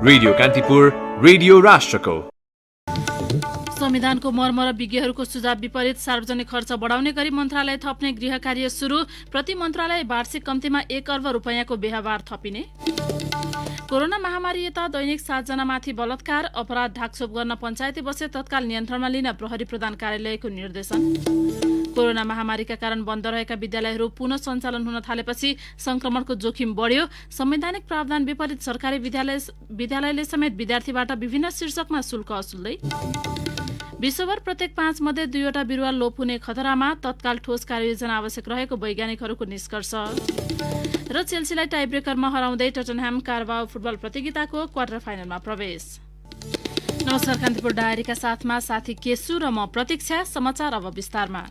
Radio Kantipur, radio राष्ट्रको। संविधानको मर्म र विज्ञहरूको सुझाव विपरीत सार्वजनिक खर्च बढाउने गरी मन्त्रालय थप्ने गृह कार्य सुरु। प्रति मन्त्रालय वार्षिक कम्तीमा 1 अर्ब रुपैयाँको व्यवहार थपिने। कोरोना महामारी यता दैनिक 7 जनामाथि बलात्कार, अपराध ढाकछोप गर्न पञ्चायती बसे तत्काल नियन्त्रणमा लिन प्रहरी प्रधान कार्यालयको निर्देशन। कोरोना महामारीका कारण बन्द रहेका विद्यालयहरू पुनः सञ्चालन हुन थालेपछि संक्रमणको जोखिम बढ्यो। संवैधानिक प्रावधान विपरीत सरकारी विद्यालयले समेत विद्यार्थीबाट विभिन्न शीर्षकमा शुल्क असुल्दै। विश्वभर प्रत्येक 5 मध्ये 2वटा बिरुवा लोप हुने खतरामा, तत्काल ठोस कार्ययोजना आवश्यक रहेको वैज्ञानिकहरूको निष्कर्ष। र चेल्सीलाई टाइब्रेकरमा हराउँदै टटनह्याम कार्बाओ फुटबल प्रतियोगिताको क्वार्टर फाइनलमा प्रवेश। नमस्कार, कान्तिपुर डायरीका साथमा साथी केसु र म प्रतीक्षा। समाचार अब विस्तारमा।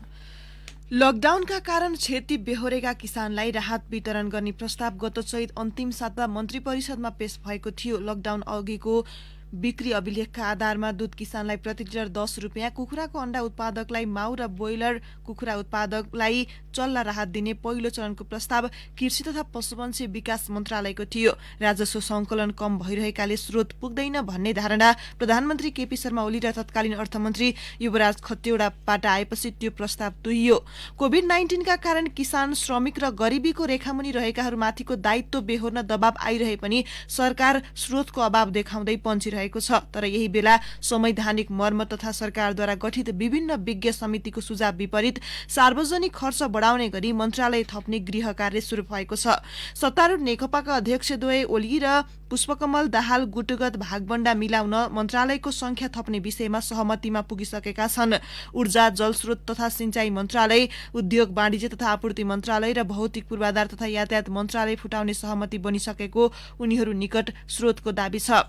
लकडाउनका कारण क्षति बेहोरेका किसानलाई राहत वितरण गर्ने प्रस्ताव गत चैत अन्तिम साता मन्त्री परिषदमा पेश भएको थियो। लकडाउन अघिको बिक्री अभिलेखका आधारमा दूध किसानलाई प्रति लिटर 10 रुपियाँ, कुखुराको अण्डा उत्पादकलाई माउ र ब्रोइलर कुखुरा उत्पादकलाई चल्ला राहत दिने पहिलो चरणको प्रस्ताव कृषि तथा पशुपन्छी विकास मन्त्रालयको थियो। राजस्व संकलन कम भइरहेकाले स्रोत पुग्दैन भन्ने धारणा प्रधानमन्त्री केपी शर्मा ओली र तत्कालीन अर्थमन्त्री युवराज खतिवड़ाबाट आएपछि त्यो प्रस्ताव तुइयो। कोभिड-19 का कारण किसान, श्रमिक र गरिबीको रेखामुनि रहेकाहरूमाथिको दायित्व बेहोर्न दबाव आइरहे पनि सरकार स्रोतको अभाव देखाउँदै पन्छिरहेको छ। तर यही बेला संवैधानिक मर्म तथा सरकारद्वारा गठित विभिन्न विज्ञ समितिको सुझाव विपरीत सार्वजनिक खर्च बढाउने गरी मन्त्रालय थप्ने गृह कार्य शुरू भएको छ। सत्तारूढ नेकपाका अध्यक्षद्वय ओली र पुष्पकमल दाहाल गुटगत भागबण्डा मिलाउन मन्त्रालयको संख्या थप्ने विषयमा सहमतिमा पुगिसकेका छन्। ऊर्जा, जलस्रोत तथा सिंचाई मन्त्रालय, उद्योग वाणिज्य तथा आपूर्ति मन्त्रालय र भौतिक पूर्वाधार तथा यातायात मन्त्रालय फुटाउने सहमति बनिसकेको उनीहरू निकट स्रोतको दाबी छ।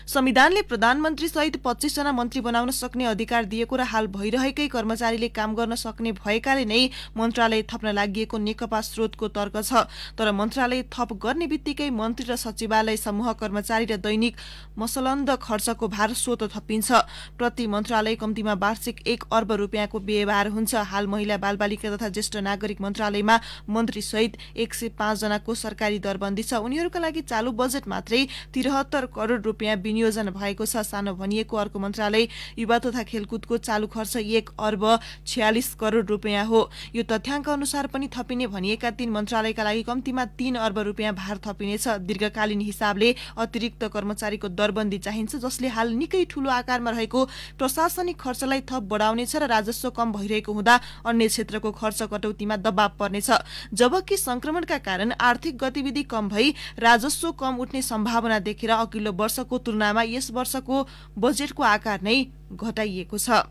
संविधानले प्रधानमन्त्री सहित 25 जना मन्त्री बनाउन सक्ने अधिकार दिएको र हाल भइरहेकै कर्मचारीले काम गर्न सक्ने भएकाले नै मन्त्रालय थप्न लागिएको नेकपा स्रोतको तर्क छ। तर मन्त्रालय थप गर्ने बित्तिकै मन्त्री र सचिवालय समूह कर्मचारी र दैनिक मसलन्द खर्चको भार स्वतः थपिन्छ। प्रति मन्त्रालय कम्तीमा वार्षिक 1 अर्ब रुपियाँको व्यवहार हुन्छ। हाल महिला बालबालिका तथा ज्येष्ठ नागरिक मन्त्रालयमा मन्त्री सहित 105 जनाको सरकारी दरबन्दी छ। उनीहरूका लागि चालू बजेट मात्रै 73 करोड रुपियाँ विनियोजन भएको छ। सानो भनिएको अर्को मन्त्रालय युवा तथा खेलकुदको चालू खर्च 1 अर्ब 46 करोड रुपियाँ हो। यो तथ्याङ्क अनुसार पनि थपिने भनिएका 3 मन्त्रालयका लागि कम्तीमा 3 अर्ब रुपियाँ भार थपिनेछ। दीर्घकालीन हिसाबले अतिरिक्त कर्मचारीको दरबन्दी चाहिन्छ, जसले हाल निकै ठूलो आकारमा रहेको प्रशासनिक खर्चलाई थप बढाउनेछ र राजस्व कम भइरहेको हुँदा अन्य क्षेत्रको खर्च कटौतीमा दबाव पर्नेछ। जबकि संक्रमणका कारण आर्थिक गतिविधि कम भई राजस्व कम उठ्ने सम्भावना देखेर अघिल्लो वर्षको तुलनामा यस वर्षको बजेटको आकार नै घटाइएको छ।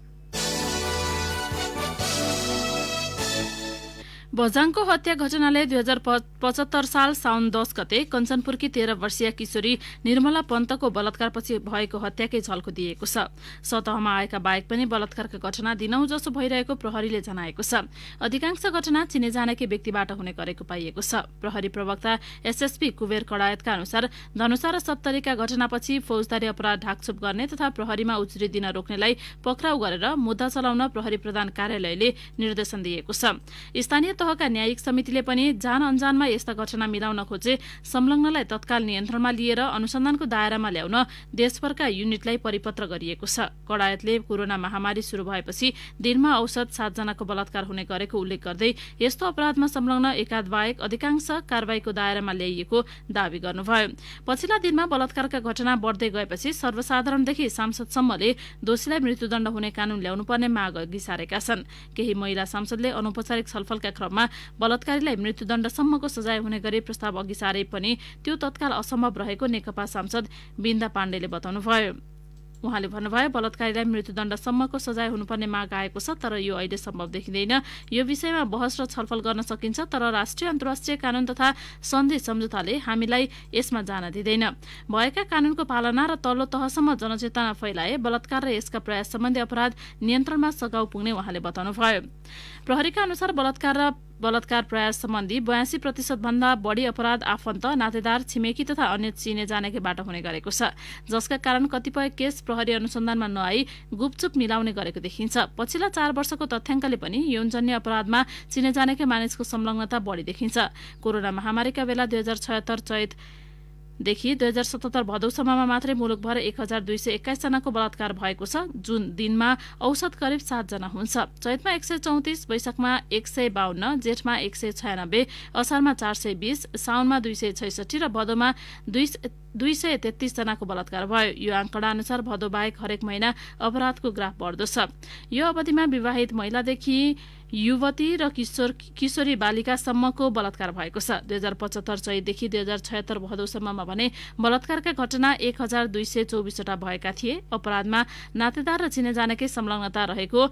बझाङको हत्या घटनाले 2075 साल साउन 10 गते कञ्चनपुरकी 13 वर्षीय किशोरी निर्मला पन्तको बलात्कारपछि भएको हत्याकै झल्को दिएको छ। सतहमा आएका बाहेक पनि बलात्कारका घटना दिनौं जसो भइरहेको प्रहरीले जनाएको छ। अधिकांश घटना चिने जानेकै व्यक्तिबाट हुने गरेको पाइएको छ। प्रहरी प्रवक्ता एसएसपी कुबेर कडायतका अनुसार धनुषा र सप्तरीका घटनापछि फौजदारी अपराध ढाकछोप गर्ने तथा प्रहरीमा उजुरी दिन रोक्नेलाई पक्राउ गरेर मुद्दा चलाउन प्रहरी प्रधान कार्यालयले निर्देशन दिएको छ। स्थानीय तहका न्यायिक समितिले पनि जान अनजानमा यस्ता घटना मिलाउन खोजे संलग्नलाई तत्काल नियन्त्रणमा लिएर अनुसन्धानको दायरामा ल्याउन देशभरका युनिटलाई परिपत्र गरिएको छ। कडायतले कोरोना महामारी शुरू भएपछि दिनमा औसत 7 जनाको बलात्कार हुने गरेको उल्लेख गर्दै यस्तो अपराधमा संलग्न एकाध बाहेक अधिकांश कारबाहीको दायरामा ल्याइएको दावी गर्नुभयो। पछिल्ला दिनमा बलात्कारका घटना बढ्दै गएपछि सर्वसाधारणदेखि सांसदसम्मले दोषीलाई मृत्युदण्ड हुने कानून ल्याउनुपर्ने माग अघि सारेका छन्। केही महिला सांसदले अनौपचारिक छलफलका क्रममा बलात्कारीलाई मृत्युदण्डसम्मको सजाय हुने गरी प्रस्ताव अघि सारे पनि त्यो तत्काल असम्भव रहेको नेकपा सांसद बिन्दा पाण्डेले बताउनुभयो। उहाँले भन्नुभयो, बलात्कारीलाई मृत्युदण्डसम्मको सजाय हुनुपर्ने माग आएको छ, तर यो अहिले सम्भव देखिँदैन। यो विषयमा बहस र छलफल गर्न सकिन्छ, तर राष्ट्रिय अन्तर्राष्ट्रिय कानून तथा सन्धि सम्झौताले हामीलाई यसमा जान दिँदैन। भएका कानूनको पालना र तल्लो तहसम्म जनचेतना फैलाए बलात्कार र यसका प्रयास सम्बन्धी अपराध नियन्त्रणमा सघाउ पुग्ने उहाँले बताउनुभयो। प्रहरीका अनुसार बलात्कार प्रयास सम्बन्धी 82% भन्दा बढी अपराध आफन्त, नातेदार, छिमेकी तथा अन्य चिने जानेकैबाट हुने गरेको छ, जसका कारण कतिपय केस प्रहरी अनुसन्धानमा नआई गुपचुप मिलाउने गरेको देखिन्छ। पछिल्ला 4 वर्षको तथ्याङ्कले पनि यौनजन्य अपराधमा चिने जानेकै मानिसको संलग्नता बढी देखिन्छ। कोरोना महामारीका बेला 2076 चैत देखि 2077 भदौसम्ममा मात्रै मुलुकभर 1221 जनाको बलात्कार भएको छ, जुन दिनमा औसत करिब 7 जना हुन्छ। चैतमा 134, वैशाखमा 152, जेठमा 196, असारमा 420, साउनमा 266 र भदौमा 233 जनाको बलात्कार भयो। यो आंकडा अनुसार भदौ बाहेक हरेक महिना अपराधको ग्राफ बढ्दो छ। यो अवधिमा विवाहित महिलादेखि युवती र किशोरी बालिकासम्मको बलात्कार भएको छ। 2075 चैतदेखि 2076 भदौसम्ममा भने बलात्कारका घटना 1224 भएका थिए। अपराधमा नातेदार र चिने जानेकै संलग्नता रहेको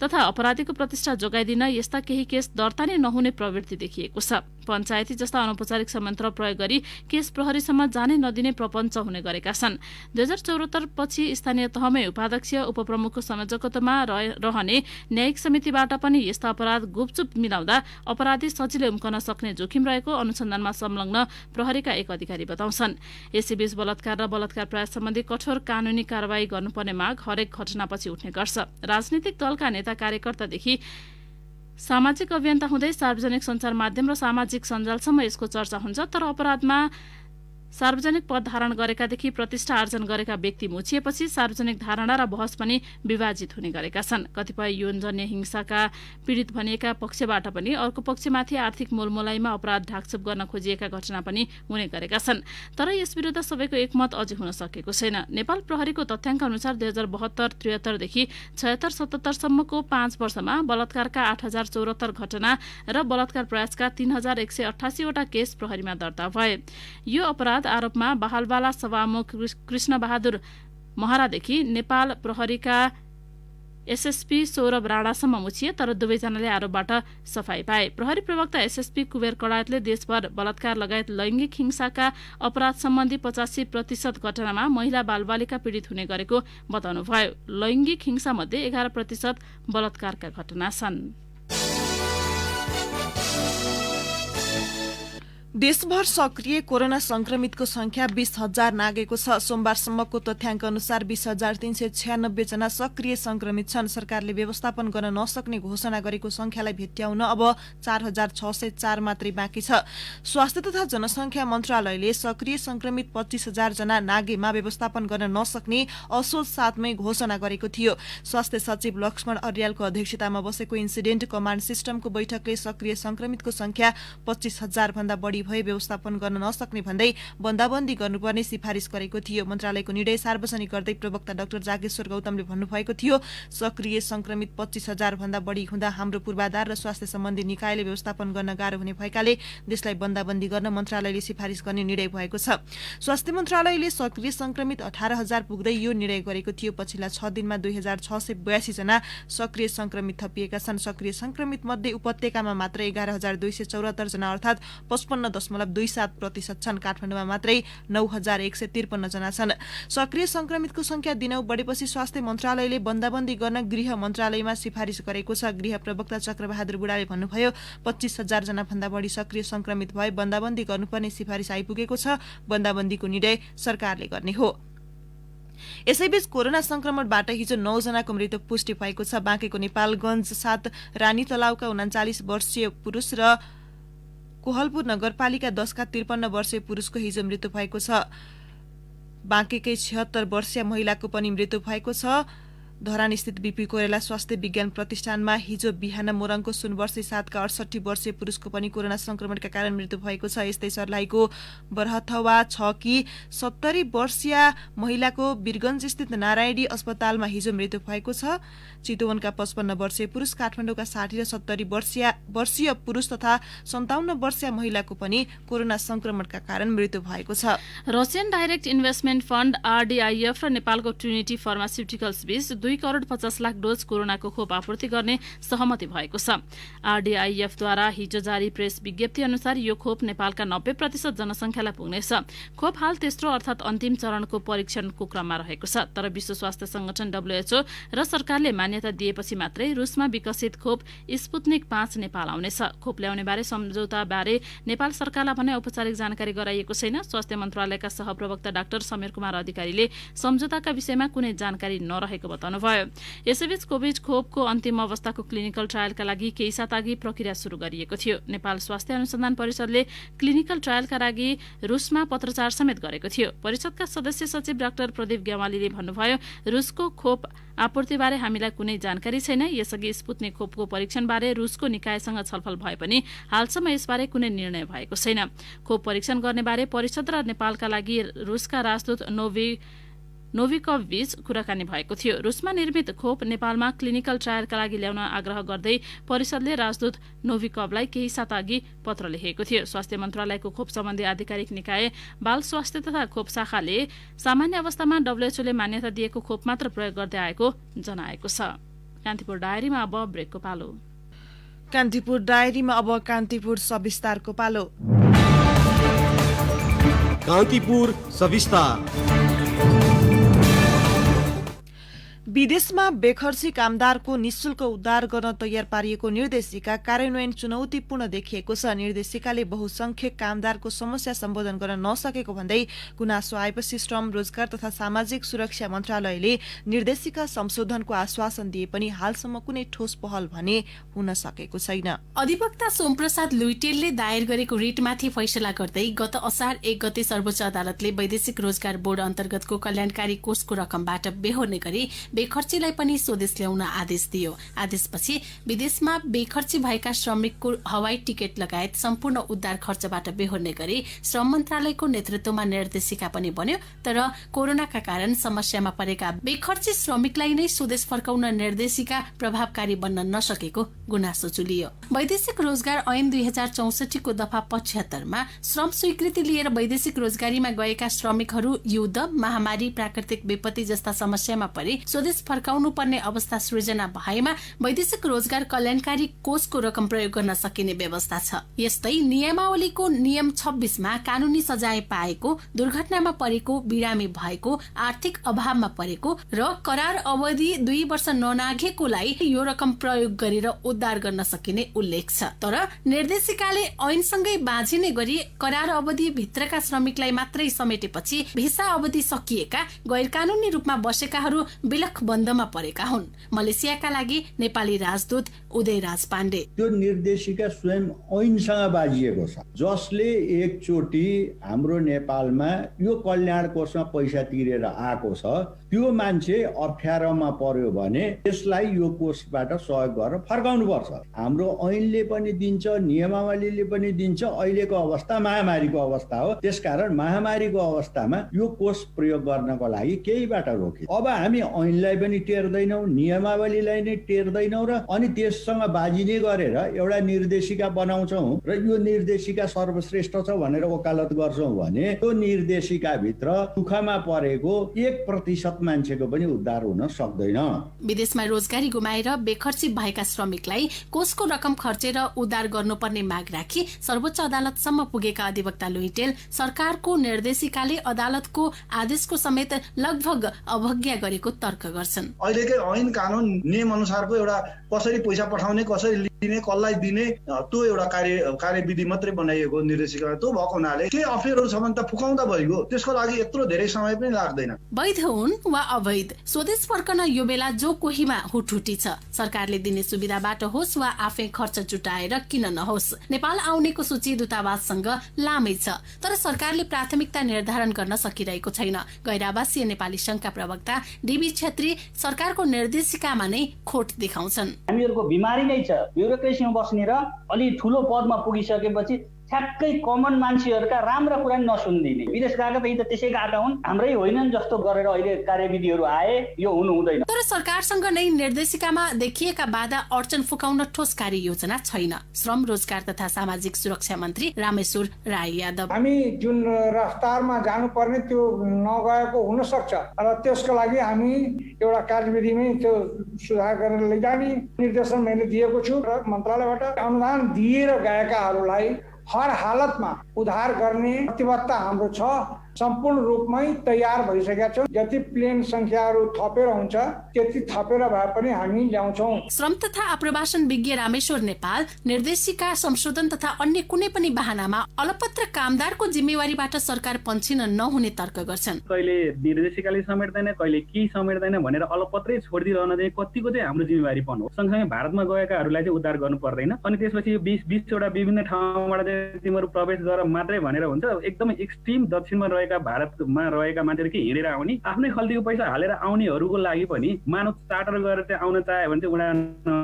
तथा अपराधीको प्रतिष्ठा जोगाइदिन यस्ता केही केस दर्ता नै नहुने प्रवृत्ति देखिएको छ। पञ्चायती जस्ता अनौपचारिक संयन्त्र प्रयोग गरी केस प्रहरीसम्म जानै नदिने प्रपञ्च हुने गरेका छन्। 2074 पछि स्थानीय तहमै उपाध्यक्ष उपप्रमुखको संयोजकत्वमा रहने न्यायिक समितिबाट पनि यस्ता अपराध गुपचुप मिलाउँदा अपराधी सजिलै उम्कन सक्ने जोखिम रहेको अनुसन्धानमा संलग्न प्रहरीका एक अधिकारी बताउँछन्। यसैबीच बलात्कार र बलात्कार प्रयास सम्बन्धी कठोर कानूनी कारवाही गर्नुपर्ने माग हरेक घटनापछि उठ्ने गर्छ। राजनीतिक दलका नेता कार्यकर्तादेखि सामाजिक अभियन्ता हुँदै सार्वजनिक सञ्चार माध्यम र सामाजिक सञ्जालसम्म यसको चर्चा हुन्छ। तर अपराधमा सार्वजनिक पद धारण गरेकादेखि प्रतिष्ठा आर्जन गरेका व्यक्ति मुछिएपछि सार्वजनिक धारणा र बहस पनि विभाजित हुने गरेका छन्। कतिपय यौनजन्य हिंसाका पीडित भनिएका पक्षबाट पनि अर्को पक्षमाथि आर्थिक मोलमोलाइमा अपराध ढाकछोप गर्न खोजिएका घटना पनि हुने गरेका छन्। तर यस विरुद्ध सबैको एकमत अझै हुन सकेको छैन। नेपाल प्रहरीको तथ्याङ्क अनुसार 2072-73 देखि 76-77 सम्मको 5 वर्षमा बलात्कारका 8074 घटना र बलात्कार प्रयासका 3188 वटा केस प्रहरीमा दर्ता भए। यो अपराध आरोपमा बहालवाला सभामुख कृष्ण बहादुर महरादेखि नेपाल प्रहरीका एसएसपी सौरभ राणासम्म मुछिए, तर दुवैजनाले आरोपबाट सफाई पाए। प्रहरी प्रवक्ता एसएसपी कुबेर कडायतले देशभर बलात्कार लगायत लैंगिक हिंसाका अपराध सम्बन्धी 85% घटनामा महिला बालबालिका पीडित हुने गरेको बताउनुभयो। लैंगिक हिंसा मध्ये 11% बलात्कारका घटना छन्। देशभर सक्रिय कोरोना संक्रमितको संख्या 20,000 नागेको छ। सोमबारसम्मको तथ्याङ्क अनुसार 20,396 जना सक्रिय संक्रमित छन्। सरकारले व्यवस्थापन गर्न नसक्ने घोषणा गरेको संख्यालाई भेट्याउन अब 4,604 मात्रै बाँकी छ। स्वास्थ्य तथा जनसंख्या मन्त्रालयले सक्रिय संक्रमित 25,000 जना नागेमा व्यवस्थापन गर्न नसक्ने असोज 7मै घोषणा गरेको थियो। स्वास्थ्य सचिव लक्ष्मण अर्यालको अध्यक्षतामा बसेको इन्सिडेन्ट कमाण्ड सिस्टमको बैठकले सक्रिय संक्रमितको संख्या 25,000 भन्दा बढी भए व्यवस्थापन गर्न नसक्ने भन्दै बन्दाबन्दी गर्नुपर्ने सिफारिस गरेको थियो। मन्त्रालयको निर्णय सार्वजनिक गर्दै प्रवक्ता डाक्टर जागेश्वर गौतमले भन्नुभएको थियो, सक्रिय संक्रमित 25,000 भन्दा बढी हुँदा हाम्रो पूर्वाधार र स्वास्थ्य सम्बन्धी निकायले व्यवस्थापन गर्न गाह्रो हुने भएकाले देशलाई बन्दाबन्दी गर्न मन्त्रालयले सिफारिस गर्ने निर्णय भएको छ। स्वास्थ्य मन्त्रालयले सक्रिय संक्रमित 18,000 पुग्दै यो निर्णय गरेको थियो। पछिल्ला 6 दिनमा 2,682 जना सक्रिय संक्रमित थपिएका छन्। सक्रिय संक्रमित मध्ये उपत्यकामा मात्र 11,274 जना अर्थात् 55.27% छन्। काठमाडौँमा मात्रै 9,153 जना छन्। सक्रिय संक्रमितको संख्या दिनौ बढेपछि स्वास्थ्य मन्त्रालयले बन्दाबन्दी गर्न गृह मन्त्रालयमा सिफारिस गरेको छ। गृह प्रवक्ता चक्रबहादुर बुढाले भन्नुभयो, 25,000 जना भन्दा बढी सक्रिय संक्रमित भए बन्दाबन्दी गर्नुपर्ने सिफारिस आइपुगेको छ। बन्दाबन्दीको निर्णय सरकारले गर्ने हो। यसैबीच कोरोना संक्रमणबाट हिजो 9 जनाको मृत्यु पुष्टि भएको छ। बाँकेको नेपालगञ्ज 7 रानी तलाउका 39 वर्षीय पुरुष र कोहलपुर नगरपालिका 10 का 53 वर्षीय पुरुषको हिजो मृत्यु भएको छ। बाँकेकै 76 वर्षीय महिलाको पनि मृत्यु भएको छ। धरान स्थित बीपी कोइराला स्वास्थ्य विज्ञान प्रतिष्ठानमा हिजो बिहान मोरङको सुनवर्षी 7 का 68 वर्षीय पुरुषको पनि कोरोना संक्रमणका कारण मृत्यु भएको छ। यस्तै सर्लाहीको बरहथवा 6 की 70 वर्षीय महिलाको वीरगञ्ज स्थित नारायणी अस्पतालमा हिजो मृत्यु भएको छ। चितवनका 55 वर्षीय पुरुष, काठमाडौँका 60 र 70 वर्षीय पुरुष तथा 57 वर्षीय महिलाको पनि कोरोना संक्रमणका कारण मृत्यु भएको छ। Russian direct investment fund RDIF र नेपालको ट्रिनिटी फार्मास्युटिकल्स बीच 2 करोड 50 लाख डोज कोरोनाको खोप आपूर्ति गर्ने सहमति भएको छ। आरडीआईएफद्वारा हिजो जारी प्रेस विज्ञप्ति अनुसार यो खोप नेपालका 90% जनसंख्यालाई पुग्नेछ। खोप हाल तेस्रो अर्थात् अन्तिम चरणको परीक्षणको क्रममा रहेको छ। तर विश्व स्वास्थ्य संगठन WHO र सरकारले मान्यता दिएपछि मात्रै रुसमा विकसित खोप स्पुत्निक 5 नेपाल आउनेछ। खोप ल्याउने बारे सम्झौता बारे नेपाल सरकारलाई भने औपचारिक जानकारी गराइएको छैन। स्वास्थ्य मन्त्रालयका सहप्रवक्ता डाक्टर समीर कुमार अधिकारीले सम्झौताका विषयमा कुनै जानकारी नरहेको बताउनु भन्नुभयो। यसैबीच कोभिड खोपको अन्तिम अवस्थाको क्लिनिकल ट्रायलका लागि केही साता अघि प्रक्रिया सुरु गरिएको थियो। नेपाल स्वास्थ्य अनुसन्धान परिषदले क्लिनिकल ट्रायलका लागि रुसमा पत्रचार समेत गरेको थियो। परिषदका सदस्य सचिव डाक्टर प्रदीप ग्यावालीले भन्नुभयो, रुसको खोप आपूर्तिबारे हामीलाई कुनै जानकारी छैन। यसअघि स्पुत्निक खोपको परीक्षणबारे रुसको निकायसँग छलफल भए पनि हालसम्म यसबारे कुनै निर्णय भएको छैन। खोप परीक्षण गर्नेबारे परिषद र नेपालका लागि रुसका राजदूत नोभिकोभ बीच कुराकानी भएको थियो। रुसमा निर्मित खोप नेपालमा क्लिनिकल ट्रायलका लागि ल्याउन आग्रह गर्दै परिषदले राजदूत नोभिकोभलाई केही साता अघि पत्र लेखेको थियो। स्वास्थ्य मन्त्रालयको खोप सम्बन्धी आधिकारिक निकाय बाल स्वास्थ्य तथा खोप शाखाले सामान्य अवस्थामा WHOले मान्यता दिएको खोप मात्र प्रयोग गर्दै आएको जनाएको छ। कान्तिपुर डायरीमा अब ब्रेकको पालो। कान्तिपुर डायरीमा अब कान्तिपुर सविस्तारको पालो। कान्तिपुर सविस्तार। विदेशमा बेखर्ची कामदारको निशुल्क उद्धार गर्न तयार पारिएको निर्देशिका कार्यान्वयन चुनौतीपूर्ण देखिएको छ। निर्देशिकाले बहुसंख्यक कामदारको समस्या सम्बोधन गर्न नसकेको भन्दै गुनासो आएपछि श्रम, रोजगार तथा सामाजिक सुरक्षा मन्त्रालयले निर्देशिका संशोधनको आश्वासन दिए पनि हालसम्म कुनै ठोस पहल भने हुन सकेको छैन। अधिवक्ता सोमप्रसाद लुइटेलले दायर गरेको रिटमाथि फैसला गर्दै गत असार 1 गते सर्वोच्च अदालतले वैदेशिक रोजगार बोर्ड अन्तर्गतको कल्याणकारी कोषको रकमबाट बेहोर्ने गरी बेखर्चीलाई पनि स्वदेश ल्याउन आदेश दियो। आदेशपछि विदेशमा बेखर्ची भएका श्रमिकको हवाई टिकट लगायत सम्पूर्ण उद्धार खर्चबाट बेहोर्ने गरी श्रम मन्त्रालयको नेतृत्वमा निर्देशिका पनि बन्यो। तर कोरोनाका कारण समस्यामा परेका बेखर्ची श्रमिकलाई नै स्वदेश फर्काउन निर्देशिका प्रभावकारी बन्न नसकेको गुनासो चुलियो। वैदेशिक रोजगार ऐन 2064 को दफा 75 मा श्रम स्वीकृति लिएर वैदेशिक रोजगारीमा गएका श्रमिकहरू युद्ध, महामारी, प्राकृतिक विपत्ति जस्ता समस्यामा परे स्वदेश फर्काउनु पर्ने अवस्था सृजना भएमा वैदेशिक रोजगार कल्याणकारी कोषको रकम प्रयोग गर्न सकिने व्यवस्था छ। यस्तै नियमावलीको नियम 26 मा कानूनी सजाय पाएको, दुर्घटनामा परेको, बिरामी भएको, आर्थिक अभावमा परेको र करार अवधि 2 वर्ष ननाघेकोलाई यो रकम प्रयोग गरेर उद्धार गर्न सकिने उल्लेख छ। तर निर्देशिकाले ऐनसँगै बाँझिने गरी करार अवधि भित्रका श्रमिकलाई मात्रै समेटेपछि भिसा अवधि सकिएका गैर कानूनी रूपमा बसेकाहरू बिलख बन्दमा परेका हुन्। मलेसियाका लागि नेपाली राजदूत उदयराज पाण्डे, त्यो निर्देशिका स्वयं ऐनसँग बाजिएको छ, जसले एकचोटि हाम्रो नेपालमा यो कल्याण कोषमा पैसा तिरेर आएको छ, त्यो मान्छे अप्ठ्यारोमा पर्यो भने त्यसलाई यो कोषबाट सहयोग गरेर फर्काउनु पर्छ। हाम्रो ऐनले पनि दिन्छ, नियमावलीले पनि दिन्छ। अहिलेको अवस्था महामारीको अवस्था हो, त्यसकारण महामारीको अवस्थामा यो कोष प्रयोग गर्नको लागि केहीबाट रोकिन्छ। अब हामी ऐनलाई पनि टेर्दैनौँ, नियमावलीलाई नै टेर्दैनौँ र अनि त्यससँग बाजिने गरेर एउटा निर्देशिका बनाउँछौँ र यो निर्देशिका सर्वश्रेष्ठ छ भनेर वकालत गर्छौँ भने त्यो निर्देशिकाभित्र दुःखमा परेको 1% मान्छेको पनि उद्धार हुन सक्दैन। विदेशमा रोजगारी गुमाएर बेखर्ची भएका श्रमिकलाई कोषको रकम खर्चेर उद्धार गर्नुपर्ने माग राखी सर्वोच्च अदालतसम्म पुगेका अधिवक्ता लुइटेल सरकारको निर्देशिकाले अदालतको आदेशको समेत लगभग अवज्ञा गरेको तर्क गर्छन्। अहिलेकै ऐन कानून नियम अनुसारको एउटा कसरी पैसा पठाउने, कसरी लिने, कसलाई दिने त्यो एउटा कार्यविधि मात्रै बनाइएको निर्देशिका त्यो भएको हुनाले के अफेयरहरू छ भने त फुकाउँदा भइगयो, त्यसको लागि यत्रो धेरै समय पनि लाग्दैन। वैध हुन् वा अवैध, स्वदेश फर्कन यो बेला जो कोहीमा हुटहुटी छ। सरकारले दिने सुविधाबाट होस् वा आफै खर्च जुटाएर किन नहोस्, नेपाल आउनेको सूची दूतावाससँग लामै छ, तर सरकारले प्राथमिकता निर्धारण गर्न सकिरहेको छैन। गैर-आवासीय नेपाली संघका प्रवक्ता डीबी छेत्री सरकारको निर्देशिकामा नै खोट देखाउँछन्। हामीहरूको बिमारी नै छ, ब्युरोक्रेसीमा बस्ने र अलि ठुलो पदमा पुगिसकेपछि ठ्याक्कै कमन मान्छेहरूका राम्रा कुरा नसुनिदिने। विदेश गएका त यी त त्यसै गएका हुन्, हाम्रै होइनन् जस्तो गरेर अहिले कार्यविधिहरू आए, यो हुनु हुँदैन। तर सरकारसँग नै निर्देशिकामा देखिएका बाधा अडचन फुकाउन ठोस कार्य योजना छैन। श्रम, रोजगार तथा सामाजिक सुरक्षा मन्त्री रामेश्वर राई यादव, हामी जुन रफ्तारमा जानुपर्ने त्यो नगएको हुन सक्छ र त्यसको लागि हामी एउटा कार्यविधिमै त्यो सुधार गरेर लैजाने निर्देशन मैले दिएको छु र मन्त्रालयबाट अनुदान दिएर गएकाहरूलाई हर हालतमा उद्धार गर्ने प्रतिबद्धता हाम्रो छ सम्पूर्ण रूपमै तयार भइसकेका छौँ। जति प्लेन संख्याहरू थपेर हुन्छ त्यति थपेर भए पनि हामी ल्याउँछौँ। श्रम तथा आप्रवासन विज्ञ रामेश्वर नेपाल निर्देशिका संशोधन तथा अन्य कुनै पनि बहानामा अलपत्र कामदारको जिम्मेवारीबाट सरकार पन्छिन नहुने तर्क गर्छन्। कहिले निर्देशिकाले समेट्दैन, कहिले के समेट्दैन भनेर अलपत्रै छोडिदिरहन चाहिँ कतिको चाहिँ हाम्रो जिम्मेवारीपन हो। सँगसँगै भारतमा गएकाहरूलाई चाहिँ उद्धार गर्नु पर्दैन अनि त्यसपछि यो 20 वटा विभिन्न ठाउँबाट चाहिँ तिमीहरू प्रवेश गर मात्रै भनेर हुन्छ। एकदमै एक्सट्रिम दक्षिणमा रहेका भारतमा रहेका मान्छेहरू के हिँडेर आउने आफ्नै खल्तीको पैसा हालेर आउनेहरूको लागि पनि मानव चार्टर गरेर चाहिँ आउन चाह्यो भने चाहिँ उडा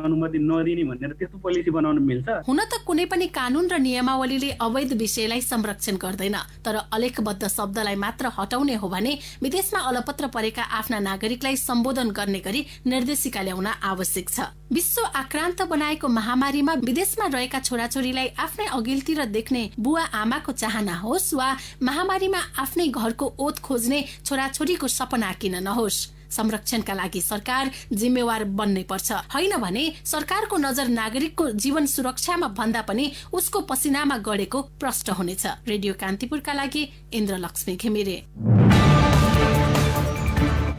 अनुमति नदिने भनेर त्यस्तो पोलिसी बनाउन मिल्छ। हुन त कुनै पनि कानून र नियमावलीले अवैध विषयलाई संरक्षण गर्दैन, तर अलेखबद्ध शब्दलाई मात्र हटाउने हो भने विदेशमा अलपत्र परेका आफ्ना नागरिकलाई सम्बोधन गर्ने गरी निर्देशिका ल्याउन आवश्यक छ। विश्व आक्रान्त बनाएको महामारीमा विदेशमा रहेका छोराछोरीलाई आफ्नै अघिल्तिर देख्ने बुवा आमाको चाहना होस् वा महामारीमा आफ्नै घरको ओत खोज्ने छोराछोरीको सपना किन नहोस्, संरक्षणका लागि सरकार जिम्मेवार बन्नै पर्छ। होइन भने सरकारको नजर नागरिकको जीवन सुरक्षामा भन्दा पनि उसको पसिनामा गडेको प्रष्ट हुनेछ। रेडियो कान्तिपुरका लागि इन्द्रलक्ष्मी घिमिरे।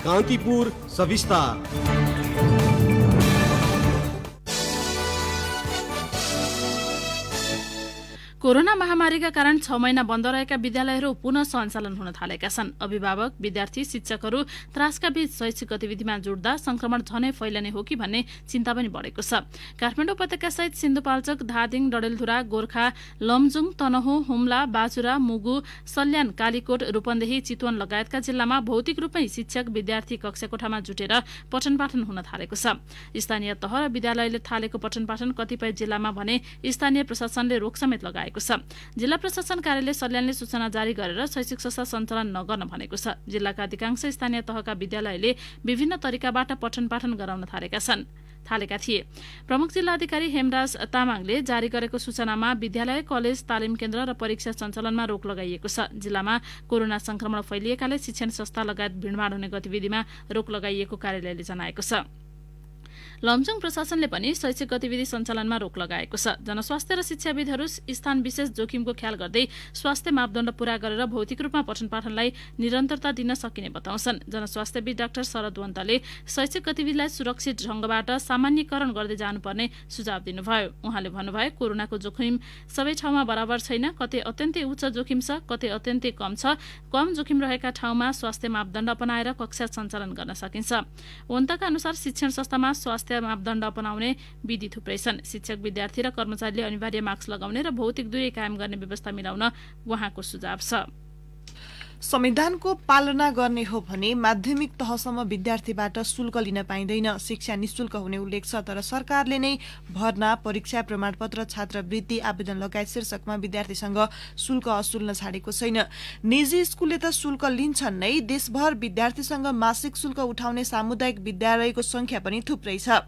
कान्तिपुर सविस्तार। कोरोना महामारीका कारण 6 महिना बन्द रहेका विद्यालयहरू पुनः सञ्चालन हुन थालेका छन्। अभिभावक, विद्यार्थी, शिक्षकहरू त्रासका बीच शैक्षिक गतिविधिमा जुट्दा संक्रमण झनै फैलने हो कि भन्ने चिन्ता पनि बढेको छ। काठमाडौँ उपत्यकासहित सिन्धुपाल्चोक, धादिङ, डडेलधुरा, गोर्खा, लमजुङ, तनहुँ, हुम्ला, बाजुरा, मुगु, सल्यान, कालीकोट, रूपन्देही, चितवन लगायतका जिल्लामा भौतिक रूपमै शिक्षक विद्यार्थी कक्षाकोठामा जुटेर पठन पाठन हुन थालेको छ। स्थानीय तह र विद्यालयले थालेको पठन पाठन कतिपय जिल्लामा भने स्थानीय प्रशासनले रोक समेत लगाएको छ। जिल्ला प्रशासन कार्यालय सल्यानले सूचना जारी गरेर शैक्षिक संस्था सञ्चालन नगर्न भनेको छ। जिल्लाका अधिकांश स्थानीय तहका विद्यालयले विभिन्न तरिकाबाट पठन पाठन गराउन थालेका थिए। प्रमुख जिल्ला अधिकारी हेमराज तामाङले जारी गरेको सूचनामा विद्यालय, कलेज, तालिम केन्द्र र परीक्षा सञ्चालनमा रोक लगाइएको छ। जिल्लामा कोरोना संक्रमण फैलिएकाले शिक्षण संस्था लगायत भिडभाड हुने गतिविधिमा रोक लगाइएको कार्यालयले जनाएको छ। लमजुङ प्रशासनले पनि शैक्षिक गतिविधि सञ्चालनमा रोक लगाएको छ। जनस्वास्थ्य र शिक्षाविदहरू स्थान विशेष जोखिमको ख्याल गर्दै स्वास्थ्य मापदण्ड पूरा गरेर भौतिक रूपमा पठन पाठनलाई निरन्तरता दिन सकिने बताउँछन्। जनस्वास्थ्यविद डाक्टर शरद वन्तले शैक्षिक गतिविधिलाई सुरक्षित ढंगबाट सामान्यीकरण गर्दै जानुपर्ने सुझाव दिनुभयो। उहाँले भन्नुभयो, कोरोनाको जोखिम सबै ठाउँमा बराबर छैन। कतै अत्यन्तै उच्च जोखिम छ, कतै अत्यन्तै कम छ। कम जोखिम रहेका ठाउँमा स्वास्थ्य मापदण्ड अपनाएर कक्षा सञ्चालन गर्न सकिन्छ। वन्तका अनुसार शिक्षण संस्थामा स्वास्थ्य मापदण्ड अपनाउने विधि थुप्रै छन्। शिक्षक, विद्यार्थी र कर्मचारीले अनिवार्य मास्क लगाउने र भौतिक दूरी कायम गर्ने व्यवस्था मिलाउन उहाँको सुझाव छ। संविधानको पालना गर्ने हो भने माध्यमिक तहसम्म विद्यार्थीबाट शुल्क लिन पाइँदैन। शिक्षा निशुल्क हुने उल्लेख छ, तर सरकारले नै भर्ना, परीक्षा प्रमाणपत्र, छात्रवृत्ति आवेदन लगायत शीर्षकमा विद्यार्थीसँग शुल्क असुल्न छाडेको छैन। निजी स्कुलले त शुल्क लिन्छन् नै, देशभर विद्यार्थीसँग मासिक शुल्क उठाउने सामुदायिक विद्यालयको संख्या पनि थुप्रै छ।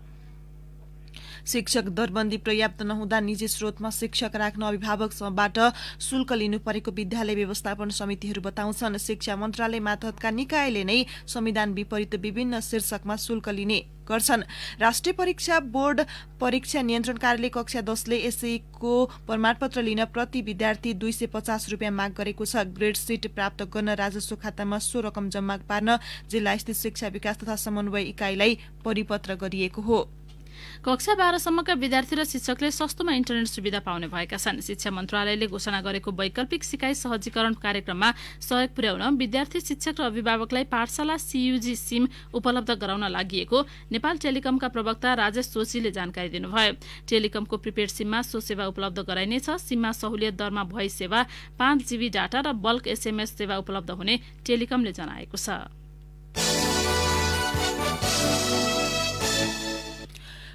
शिक्षक दरबन्दी पर्याप्त नहुँदा निजी स्रोतमा शिक्षक राख्न अभिभावकबाट शुल्क लिनु परेको विद्यालय व्यवस्थापन समितिहरू बताउँछन्। शिक्षा मन्त्रालय मातहतका निकायले नै संविधान विपरीत विभिन्न शीर्षकमा शुल्क लिने गर्छन्। राष्ट्रिय परीक्षा बोर्ड परीक्षा नियन्त्रण कार्यालय कक्षा 10ले एसईको प्रमाणपत्र लिन प्रति विद्यार्थी 250 रुपियाँ माग गरेको छ। ग्रेड सिट प्राप्त गर्न राजस्व खातामा सो रकम जम्मा पार्न जिल्ला स्थित शिक्षा विकास तथा समन्वय इकाइलाई परिपत्र गरिएको हो। कक्षा 12 सम्मका विद्यार्थी र शिक्षकले सस्तोमा इन्टरनेट सुविधा पाउने भएका छन्। शिक्षा मन्त्रालयले घोषणा गरेको वैकल्पिक सिकाइ सहजीकरण कार्यक्रममा सहयोग पुर्याउन विद्यार्थी, शिक्षक र अभिभावकलाई पाठशाला CUG सिम उपलब्ध गराउन लागि नेपाल टेलिकमका प्रवक्ता राजेश जोशीले जानकारी दिनुभयो। टेलिकमको प्रिपेड सिममा सो सेवा उपलब्ध गराइनेछ। सिममा सहुलियत दरमा भोइस सेवा, 5 GB डाटा र बल्क SMS सेवा उपलब्ध हुने टेलिकमले जनाएको छ।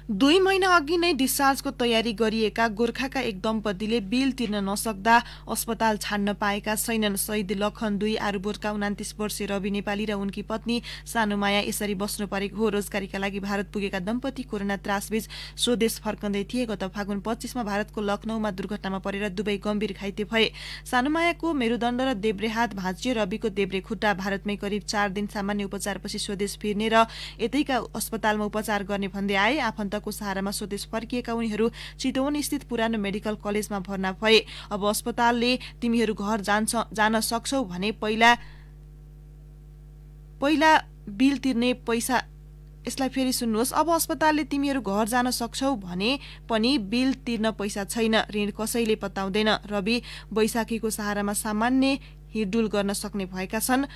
2 महिना अघि नै डिस्चार्जको तयारी गरिएका गोर्खाका एक दम्पतिले बिल तिर्न नसक्दा अस्पताल छाड्न पाएका छैनन्। शहीद लखन 2 आरुबोरका 29 वर्षीय रवि नेपाली र उनकी पत्नी सानुमाया यसरी बस्नु परेको हो। रोजगारीका लागि भारत पुगेका दम्पति कोरोना त्रासबीच स्वदेश फर्कँदै थिए। गत फागुन 25 मा भारतको लखनऊमा दुर्घटनामा परेर दुवै गम्भीर घाइते भए। सानुमायाको मेरुदण्ड र देब्रे हात भाँचियो। रविको देब्रे खुट्टा। भारतमै करिब 4 दिन सामान्य उपचारपछि स्वदेश फिर्ने र यतैका अस्पतालमा उपचार गर्ने भन्दै आए। आफन्त पन्तको सहारामा स्वदेश फर्किएका उनीहरू चितवन स्थित पुरानो मेडिकल कलेजमा भर्ना भए। अब अस्पतालले तिमीहरू घर जान सक्छौ भने पहिला बिल तिर्ने पैसा, यसलाई फेरि सुन्नुहोस्, अब अस्पतालले तिमीहरू घर जान सक्छौ भने पनि बिल तिर्न पैसा छैन, ऋण कसैले पत्ताउँदैन। रवि बैशाखीको सहारामा सामान्य हिडडुल गर्न सक्ने भएका छन्।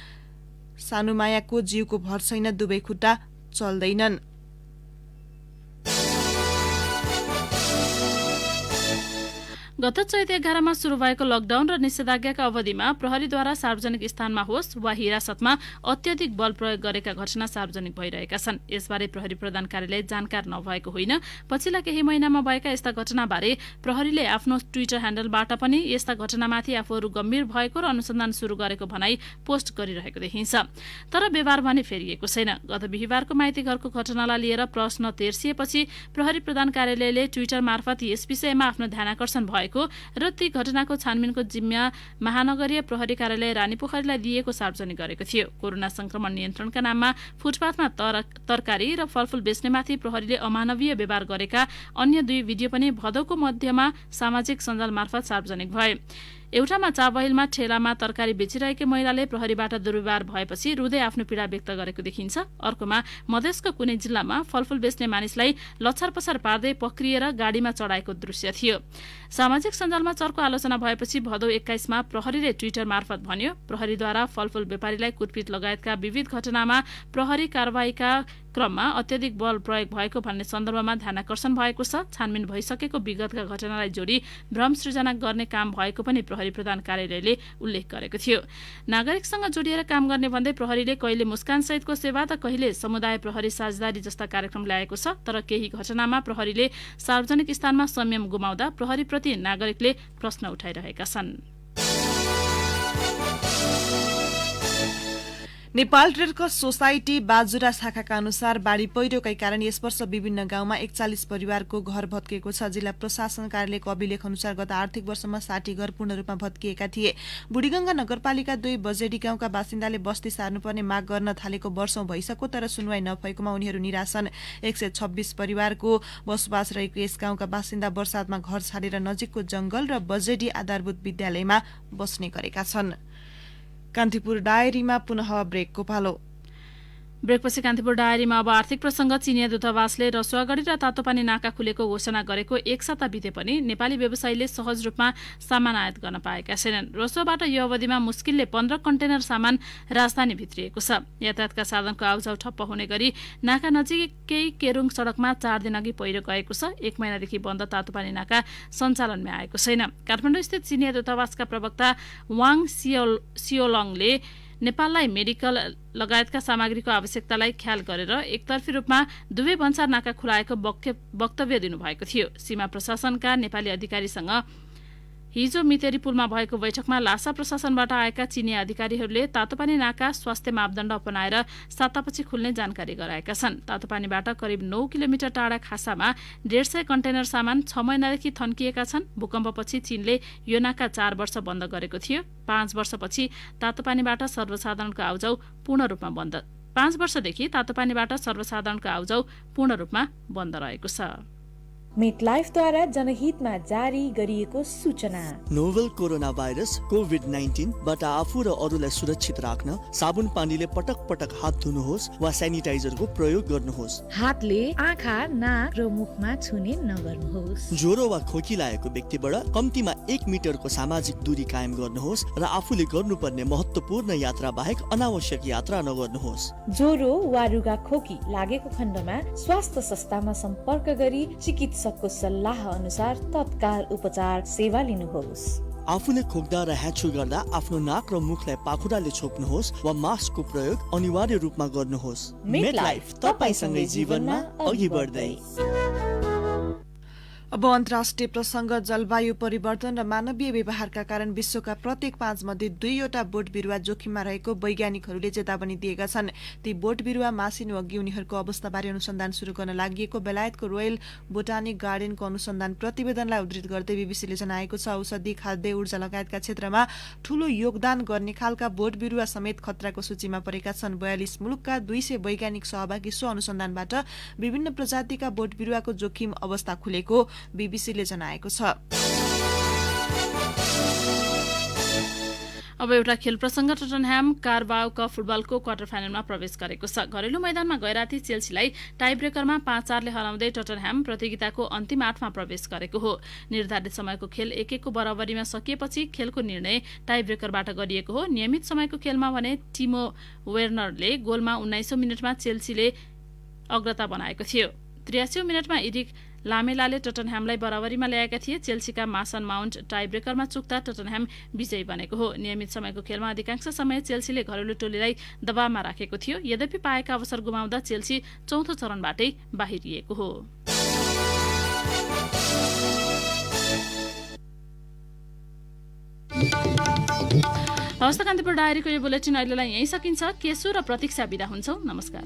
सानुमायाको जीवको भर छैन, दुवै खुट्टा चल्दैनन्। गत चैत 11मा शुरू भएको लकडाउन र निषेधाज्ञाका अवधिमा प्रहरीद्वारा सार्वजनिक स्थानमा होस् वा हिरासतमा अत्यधिक बल प्रयोग गरेका घटना सार्वजनिक भइरहेका छन्। यसबारे प्रहरी प्रधान कार्यालय जानकार नभएको होइन। पछिल्ला केही महिनामा भएका यस्ता घटनाबारे प्रहरीले आफ्नो ट्विटर ह्यान्डलबाट पनि यस्ता घटनामाथि आफूहरू गम्भीर भएको र अनुसन्धान शुरू गरेको भनाई पोस्ट गरिरहेको देखिन्छ। तर व्यवहार भने फेरिएको छैन। गत बिहिबारको माइती घरको घटनालाई लिएर प्रश्न तेर्सिएपछि प्रहरी प्रधान कार्यालयले ट्विटर मार्फत यस विषयमा आफ्नो ध्यानाकर्षण भएको र ती घटनाको छानबिनको जिम्मा महानगरीय प्रहरी कार्यालय रानीपोखरीलाई दिएको सार्वजनिक गरेको थियो। कोरोना संक्रमण नियन्त्रणका नाममा फुटपाथमा तरकारी र फलफूल बेच्नेमाथि प्रहरीले अमानवीय व्यवहार गरेका अन्य 2 भिडियो पनि भदौको मध्यमा सामाजिक सञ्जाल मार्फत सार्वजनिक भए। एउटामा चाबहिलमा ठेलामा तरकारी बेचिरहेकी महिलाले प्रहरीबाट दुर्व्यवहार भएपछि रुँदै आफ्नो पीडा व्यक्त गरेको देखिन्छ। अर्कोमा मधेसको कुनै जिल्लामा फलफूल बेच्ने मानिसलाई लछारपछार पार्दै पक्रिएर गाडीमा चढाएको दृश्य थियो। सामाजिक सञ्जालमा चर्को आलोचना भएपछि भदौ 21मा प्रहरीले ट्विटर मार्फत भन्यो, प्रहरीद्वारा फलफूल व्यापारीलाई कुटपिट लगायतका विविध घटनामा प्रहरी कारबाहीका क्रममा अत्यधिक बल प्रयोग भएको भन्ने सन्दर्भमा ध्यानाकर्षण भएको छ। छानबिन भइसकेको विगतका घटनालाई जोडी भ्रम सृजना गर्ने काम भएको पनि प्रहरी प्रधान कार्यालयले उल्लेख गरेको थियो। नागरिकसँग जोडिएर काम गर्ने भन्दै प्रहरीले कहिले मुस्कान सहितको सेवा त कहिले समुदाय प्रहरी साझेदारी जस्ता कार्यक्रम ल्याएको छ। तर केही घटनामा प्रहरीले सार्वजनिक स्थानमा संयम गुमाउँदा प्रहरीप्रति नागरिकले प्रश्न उठाइरहेका छन्। नेपाल रेडक्रस सोसाइटी बाजुरा शाखाका अनुसार बाढी पहिरोकै कारण यस वर्ष विभिन्न गाउँमा 41 परिवारको घर भत्किएको छ। जिल्ला प्रशासन कार्यालयको अभिलेख अनुसार गत आर्थिक वर्षमा 60 घर पूर्ण रूपमा भत्किएका थिए। बुढीगंगा नगरपालिका 2 बजेडी गाउँका बासिन्दाले बस्ती सार्नुपर्ने माग गर्न थालेको वर्षौं भइसक्यो, तर सुनवाई नभएकोमा उनीहरू निराश छन्। 126 परिवारको बसोबास रहेको यस गाउँका बासिन्दा वर्षातमा घर छाडेर नजिकको जंगल र बजेडी आधारभूत विद्यालयमा बस्ने गरेका छन्। कान्तिपुर डायरीमा पुनः ब्रेकको पालो। ब्रेकपछि कान्तिपुर डायरीमा अब आर्थिक प्रसंग। चीनिया दूतावासले रसुवागढी र तातोपानी नाका खुलेको घोषणा गरेको 1 साता बिते पनि नेपाली व्यवसायीले सहज रूपमा सामान आयात गर्न पाएका छैनन्। रसुवाबाट यो अवधिमा मुस्किलले 15 कन्टेनर सामान राजधानी भित्रिएको छ। यातायातका साधनको आउजाउ ठप्प हुने गरी नाका नजिकै केरुङ सड़कमा 4 दिन अघि पहिरो गएको छ। 1 महिनादेखि बन्द तातोपानी नाका सञ्चालनमा आएको छैन। काठमाडौँ स्थित चीनिया दूतावासका प्रवक्ता वाङ सियोलङले नेपाललाई मेडिकल लगायतका सामग्रीको आवश्यकतालाई ख्याल गरेर एकतर्फी रूपमा दुवै भन्सार नाका खुलाएको वक्तव्य दिनुभएको थियो। सीमा प्रशासनका नेपाली अधिकारीसँग हिजो मितेरी पुलमा भएको बैठकमा लासा प्रशासनबाट आएका चीनिया अधिकारीहरूले तातोपानी नाका स्वास्थ्य मापदण्ड अपनाएर सातापछि खुल्ने जानकारी गराएका छन्। तातोपानीबाट करिब 9 किलोमिटर टाढा खासामा 150 कन्टेनर सामान 6 महिनादेखि थन्किएका छन्। भूकम्पपछि चीनले यो नाका 4 वर्ष बन्द गरेको थियो। 5 वर्षपछि तातोपानीबाट सर्वसाधारणको आउजाउ पूर्ण रूपमा बन्द 5 वर्षदेखि तातोपानीबाट सर्वसाधारणको आउजाउ पूर्ण रूपमा बन्द रहेको छ। मेटलाइफद्वारा जनहितमा जारी गरिएको सूचना। नोभल कोरोना भाइरस कोभिड-19 बाट आफू र अरूलाई सुरक्षित राख्न साबुन पानीले पटक पटक हात धुनुहोस् वा सेनिटाइजरको प्रयोग गर्नुहोस्। हातले आँखा, नाक र मुखमा छुने नगर्नुहोस्। ज्वरो वा खोकी लागेको व्यक्तिबाट कम्तीमा 1 मिटरको सामाजिक दूरी कायम गर्नुहोस् र आफूले गर्नुपर्ने महत्त्वपूर्ण यात्रा बाहेक अनावश्यक यात्रा नगर्नुहोस्। ज्वरो वा रुगा खोकी लागेको खण्डमा स्वास्थ्य संस्थामा सम्पर्क गरी चिकित्सकको सल्लाह अनुसार तत्काल उपचार सेवा लिनुहोस्। आफूले खोक्दा र ह्याचु गर्दा आफ्नो नाक र मुखलाई पाखुराले छोप्नुहोस् वा मास्कको प्रयोग अनिवार्य रूपमा गर्नुहोस्। मेटलाइफ तपाईसँगै जीवनमा अघि बढ्दै। अब अन्तर्राष्ट्रिय प्रसंग जलवायु परिवर्तन र मानवीय व्यवहारका कारण विश्वका प्रत्येक 5 मध्ये 2वटा बोट बिरुवा जोखिममा रहेको वैज्ञानिकहरूले चेतावनी दिएका छन्। ती बोट बिरुवा मासिनु अघि उनीहरूको अवस्थाबारे अनुसन्धान शुरू गर्न लागि बेलायतको रोयल बोटानिक गार्डनको अनुसन्धान प्रतिवेदनलाई उद्धृत गर्दै बीबीसीले जनाएको छ। औषधि, खाद्य, ऊर्जा लगायतका क्षेत्रमा ठूलो योगदान गर्ने खालका बोट बिरुवा समेत खतराको सूचीमा परेका छन्। 42 मुलुकका 200 वैज्ञानिक सहभागी सो अनुसन्धानबाट विभिन्न प्रजातिका बोट बिरुवाको जोखिम अवस्था खुलेको बीबीसीले जनाएको छ। अब एउटा खेल प्रसंग टटनह्याम कारबाओ कप फुटबलको क्वार्टर फाइनलमा प्रवेश गरेको छ। घरेलु मैदानमा गैराती चेल्सीलाई टाई ब्रेकरमा 5-4ले हराउँदै टटनह्याम प्रतियोगिताको अन्तिम 8मा प्रवेश गरेको हो। निर्धारित समयको खेल 1-1 को बराबरीमा सकिएपछि खेलको निर्णय टाई ब्रेकरबाट गरिएको हो। नियमित समयको खेलमा भने टिमो वेर्नरले गोलमा 19औं मिनेटमा चेल्सीले अग्रता बनाएको थियो। 83औं मिनेटमा इरिक लामेलाले टटनह्यामलाई बराबरीमा ल्याएका थिए। चेल्सीका मासन माउन्ट टाई ब्रेकरमा चुक्दा टटनह्याम विजयी बनेको हो। नियमित समयको खेलमा अधिकांश समय चेल्सीले घरेलु टोलीलाई दबावमा राखेको थियो। यद्यपि पाएका अवसर गुमाउँदा चेल्सी चौथो चरणबाटै बाहिरिएको हो। हवस् त कान्तिपुर डायरीको यो बुलेटिन अहिलेलाई यही सकिन्छ। केशु र प्रतीक्षा बिदा हुन्छौं। नमस्कार।